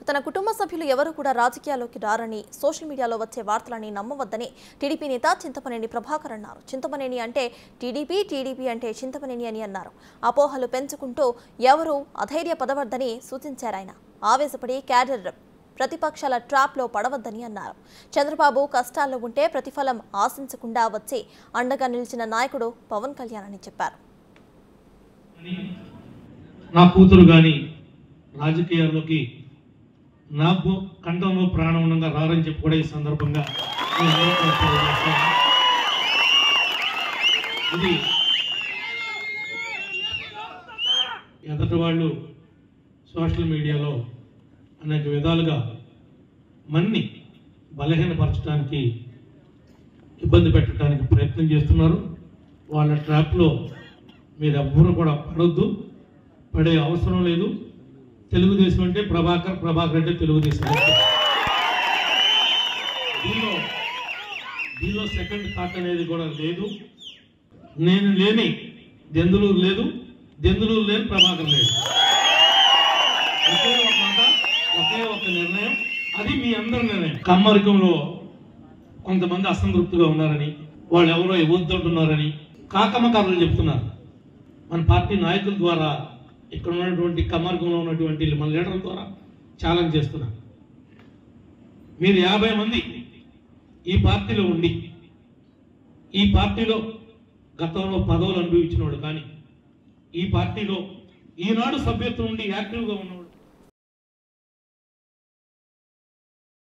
తన కుటుంబ సభ్యులు ఎవరు కూడా రాజకీయాల్లోకి రారని, సోషల్ మీడియాలో వచ్చే వార్తలని నమ్మవద్దని టీడీపీ నేత చింతమనేని ప్రభాకర్ అన్నారు. చింతమనేని అంటే టీడీపీ, టీడీపీ అంటే చింతమనేని అని అన్నారు. అపోహలు పెంచుకుంటూ ఎవరూ అధైర్యపడవద్దని సూచించారు. ఆయన ఆవేశపడి క్యాడర్ ప్రతిపక్షాల ట్రాప్లో పడవద్దని అన్నారు. చంద్రబాబు కష్టాల్లో ఉంటే ప్రతిఫలం ఆశించకుండా వచ్చి అండగా నిలిచిన నాయకుడు పవన్ కళ్యాణ్ అని చెప్పారు. నా కూతురు గాని రాజకీయాల్లోకి నాకు కంఠంలో ప్రాణం ఉండగా రారని చెప్పి కూడా ఈ సందర్భంగా ఇది ఎదటి వాళ్ళు సోషల్ మీడియాలో అనేక విధాలుగా మన్ని బలహీనపరచడానికి, ఇబ్బంది పెట్టడానికి ప్రయత్నం చేస్తున్నారు. వాళ్ళ ట్రాప్లో మీరు ఎవ్వరూ కూడా పడొద్దు, పడే అవసరం లేదు. తెలుగుదేశం అంటే ప్రభాకర్ అంటే తెలుగుదేశం. దీనిలో సెకండ్ థాట్ అనేది కూడా లేదు. నేను లేని దెందులూరు లేదు, దెందులూరు లేని ప్రభాకర్ లేదు. ఒకే ఒక మాట, ఒకే ఒక నిర్ణయం, అది మీ అందరి నిర్ణయం. కమ్మరికంలో కొంతమంది అసంతృప్తిగా ఉన్నారని, వాళ్ళు ఎవరో ఇవ్వద్దంటున్నారని కాకమ్మకారులు చెప్తున్నారు. మన పార్టీ నాయకుల ద్వారా, ఇక్కడ ఉన్నటువంటి కమ్మర్గంలో ఉన్నటువంటి మన లీడర్ల ద్వారా ఛాలెంజ్ చేస్తున్నారు. మీరు 50 మంది ఈ పార్టీలో ఉండి, ఈ పార్టీలో గతంలో పదవులు అనుభవించిన వాడు, కానీ ఈ పార్టీలో ఈనాడు సభ్యత్వం ఉండి యాక్టివ్గా ఉన్న